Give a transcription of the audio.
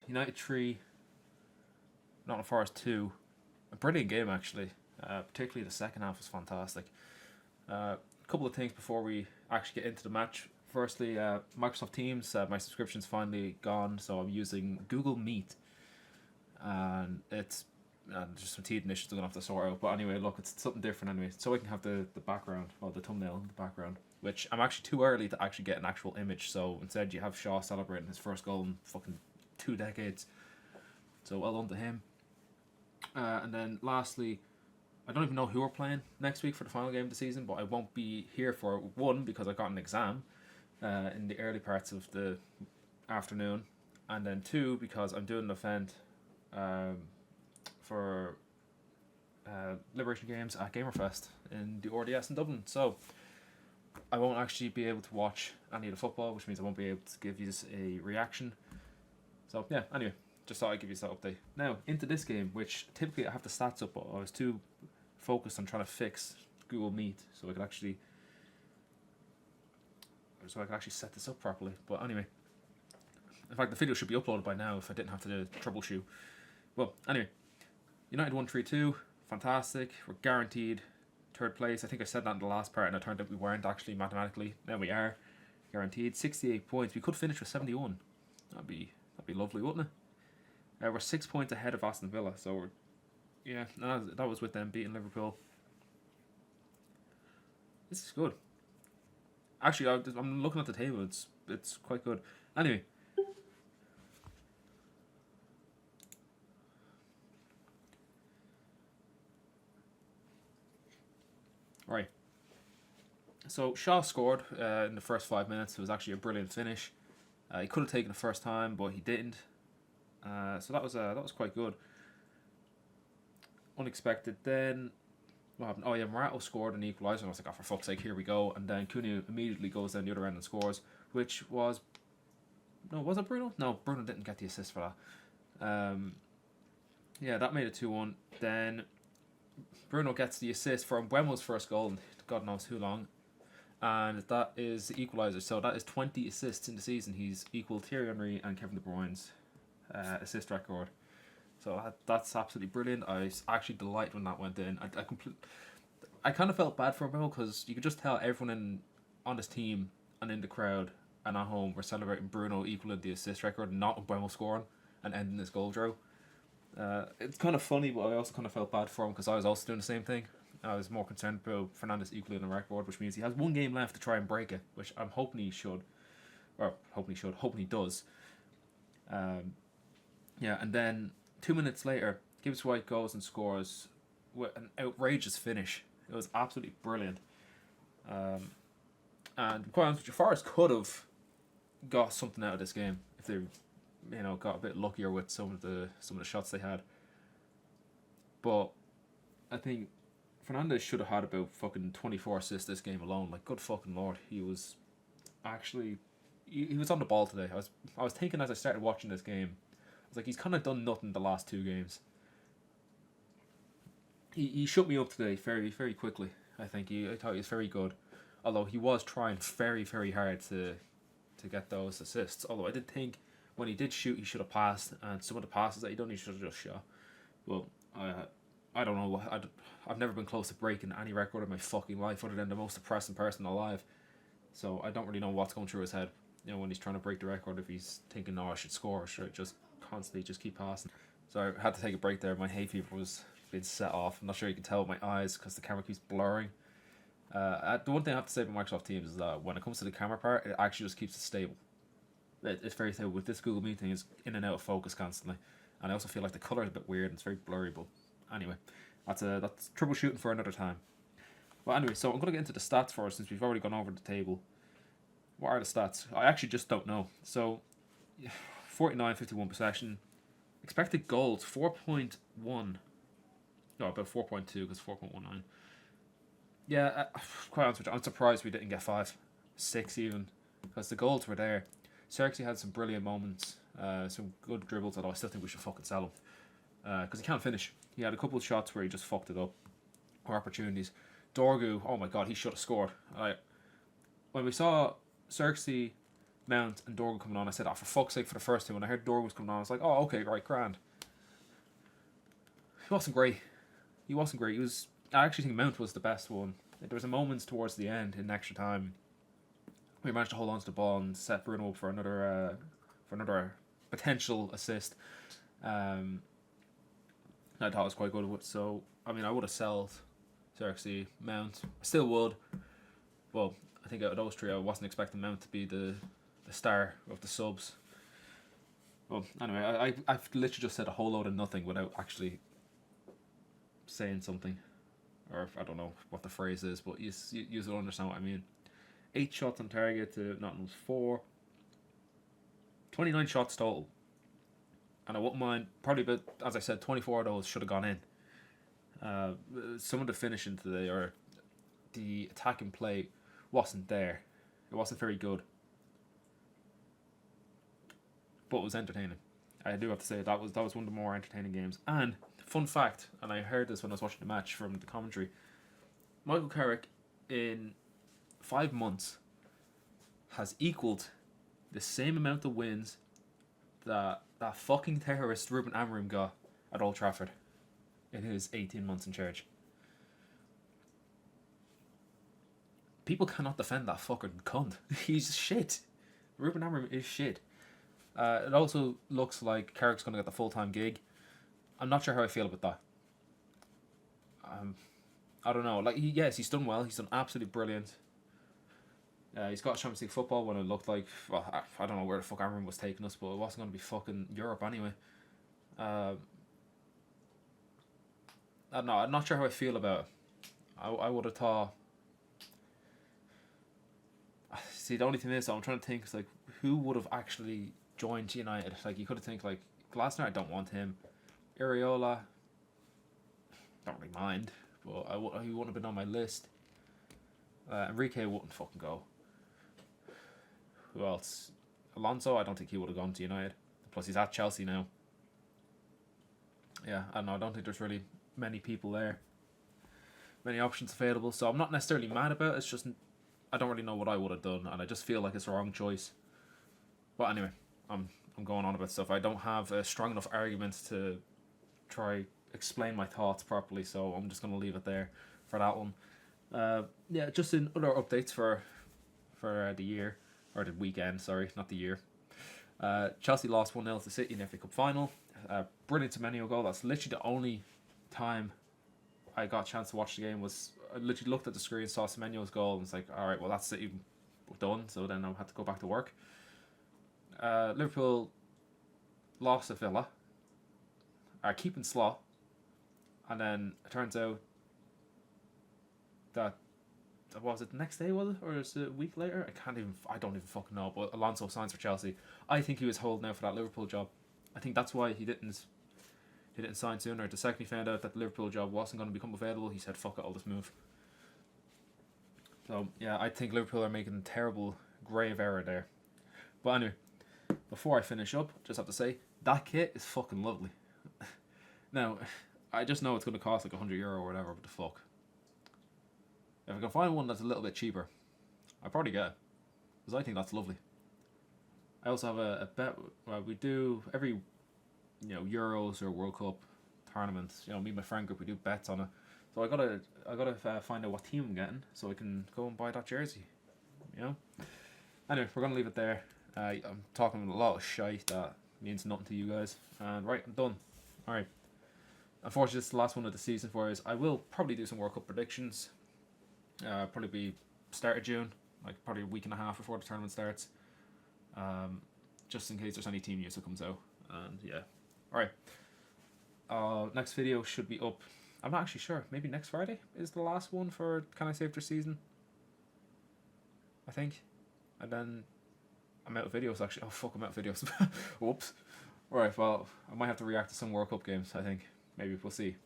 United 3, Nottingham Forest 2. A brilliant game, actually. Particularly the second half was fantastic. A couple of things before we actually get into the match. Firstly, Microsoft Teams, my subscription's finally gone, so I'm using Google Meet. And it's just some teething issues I'm going to have to sort out. But anyway, look, it's something different anyway. So we can have the background, well, the thumbnail in the background, which I'm actually too early to actually get an actual image. So instead you have Shaw celebrating his first goal in fucking 2 decades. So well done to him. And then lastly, I don't even know who we're playing next week for the final game of the season, but I won't be here for it. One, because I got an exam in the early parts of the afternoon, and then two, because I'm doing an event for Liberation Games at Gamerfest in the RDS in Dublin. So I won't actually be able to watch any of the football, which means I won't be able to give you a reaction. So yeah, anyway, just thought I'd give you that update. Now, into this game, which typically I have the stats up, but I was too focused on trying to fix Google Meet so I could actually set this up properly. But anyway, in fact, the video should be uploaded by now if I didn't have to troubleshoot. Well, anyway, United 1-3-2, fantastic. We're guaranteed third place. I think I said that in the last part, and it turned out we weren't actually mathematically. Now we are guaranteed 68 points. We could finish with 71. That'd be lovely, wouldn't it? We're 6 points ahead of Aston Villa, so that was with them beating Liverpool. This is good. Actually, I'm looking at the table. It's quite good. Anyway. Right. So Shaw scored in the first 5 minutes. It was actually a brilliant finish. He could have taken the first time, but he didn't. So that was quite good. Unexpected. Then what happened? Oh yeah, Morata scored an equaliser. I was like, oh, for fuck's sake, here we go. And then Cunha immediately goes down the other end and scores, which was was it Bruno? No, Bruno didn't get the assist for that. Yeah, that made it 2-1. Then Bruno gets the assist for Mbeumo's first goal in God knows who long. And that is the equaliser. So that is 20 assists in the season. He's equal Thierry Henry and Kevin De Bruyne's assist record. So that's absolutely brilliant. I was actually delighted when that went in. I kind of felt bad for Mbeumo because you could just tell everyone on this team and in the crowd and at home were celebrating Bruno equaling the assist record, not Mbeumo scoring and ending his goal drought. It's kind of funny, but I also kind of felt bad for him because I was also doing the same thing. I was more concerned about Fernandes equaling the record, which means he has 1 game left to try and break it, which I'm hoping he should. Or hoping he does. Yeah, and then 2 minutes later, Gibbs White goes and scores with an outrageous finish. It was absolutely brilliant. And quite honestly, Forest could have got something out of this game if they, got a bit luckier with some of the shots they had. But I think Fernandes should have had about fucking 24 assists this game alone. Like, good fucking lord, he was actually he was on the ball today. I was thinking as I started watching this game, I was like, he's kind of done nothing the last 2 games. He shut me up today very, very quickly. I thought he was very good, although he was trying very, very hard to get those assists. Although I did think when he did shoot, he should have passed, and some of the passes that he done, he should have just shot. Well, I don't know. I've never been close to breaking any record in my fucking life, other than the most depressing person alive. So I don't really know what's going through his head, when he's trying to break the record. If he's thinking, "Oh, I should score," or should I just constantly just keep passing? So I had to take a break there. My hay fever was being set off. I'm not sure you can tell with my eyes because the camera keeps blurring. The one thing I have to say about Microsoft Teams is that when it comes to the camera part, it actually just keeps it stable. It's very stable. With this Google Meet thing, it's in and out of focus constantly, and I also feel like the colour is a bit weird and it's very blurry. But anyway, that's troubleshooting for another time. Well, anyway, so I'm going to get into the stats first since we've already gone over the table. What are the stats? I actually just don't know. So, 49, 51 possession. Expected goals, 4.1. No, about 4.2 because 4.19. Yeah, quite honest with you, I'm surprised we didn't get 5. 6 even. Because the goals were there. Xerxes had some brilliant moments. Some good dribbles, although I still think we should fucking sell him. Because he can't finish. He had a couple of shots where he just fucked it up. Or opportunities. Dorgu, oh my god, he should have scored. When we saw Xerxes Mount and Dorgo coming on. I said, oh, for fuck's sake, for the first two. When I heard Dorgo was coming on, I was like, oh, okay, right, grand. He wasn't great. He wasn't great. I actually think Mount was the best one. There was a moment towards the end in extra time we managed to hold on to the ball and set Bruno up for another potential assist. I thought it was quite good. So, I mean, I would have sold Xerxes, Mount. I still would. Well, I think out of those three, I wasn't expecting Mount to be the star of the subs. Well, anyway, I've literally just said a whole load of nothing without actually saying something. Or I don't know what the phrase is, but you will understand what I mean. 8 shots on target to Nottingham's 4. 29 shots total. And I wouldn't mind, probably about, as I said, 24 of those should have gone in. Some of the finishing today, or the attacking play, wasn't there. It wasn't very good. But it was entertaining. I do have to say that was one of the more entertaining games. And, fun fact, and I heard this when I was watching the match from the commentary, Michael Carrick, in 5 months, has equalled the same amount of wins that fucking terrorist Ruben Amorim got at Old Trafford in his 18 months in charge. People cannot defend that fucking cunt. He's shit. Ruben Amorim is shit. It also looks like Carrick's going to get the full-time gig. I'm not sure how I feel about that. I don't know. Like, he's done well. He's done absolutely brilliant. He's got Champions League football when it looked like, well, I don't know where the fuck Amorim was taking us, but it wasn't going to be fucking Europe anyway. I don't know. I'm not sure how I feel about it. I would have thought. See, the only thing is, I'm trying to think, is like, who would have actually joined United? Like, you could have think like Glasner. I don't want him. Areola. Don't really mind, but he wouldn't have been on my list. Enrique wouldn't fucking go. Who else? Alonso, I don't think he would have gone to United. Plus, he's at Chelsea now. Yeah, I don't know. I don't think there's really many people there. Many options available. So I'm not necessarily mad about it. It's just I don't really know what I would have done, and I just feel like it's the wrong choice. But anyway, I'm going on about stuff. I don't have a strong enough argument to try explain my thoughts properly, so I'm just going to leave it there for that one. Yeah, just in other updates for the year, or the weekend, sorry, not the year. Chelsea lost 1-0 to City in the FA Cup final. Brilliant Semenyo goal. That's literally the only time I got a chance to watch the game. I literally looked at the screen, saw Semenyo's goal, and was like, alright, well, that's City done, so then I had to go back to work. Liverpool lost to Villa, keeping slot, and then it turns out that was it the next day, was it, or is it a week later? I don't even fucking know. But Alonso signs for Chelsea. I think he was holding out for that Liverpool job. I think that's why he didn't sign sooner. The second he found out that the Liverpool job wasn't going to become available, he said, "Fuck it, I'll just move." So yeah, I think Liverpool are making a terrible grave error there. But anyway, before I finish up, just have to say that kit is fucking lovely. Now, I just know it's going to cost like €100 or whatever, but the fuck. If I can find one that's a little bit cheaper, I'll probably get it, because I think that's lovely. I also have a bet. Well, we do every, Euros or World Cup tournaments. Me and my friend group, we do bets on it. So I gotta find out what team I'm getting, so I can go and buy that jersey. Anyway, we're gonna leave it there. I'm talking a lot of shite that means nothing to you guys. And right, I'm done. All right. Unfortunately, it's the last one of the season for us. I will probably do some World Cup predictions. Probably be start of June, like probably a week and a half before the tournament starts. Just in case there's any team news that comes out. And yeah. Alright. Next video should be up. I'm not actually sure. Maybe next Friday is the last one for Can I Save Their Season? I think. And then I'm out of videos actually. Oh fuck, I'm out of videos. Whoops. Alright, well, I might have to react to some World Cup games, I think. Maybe, we'll see.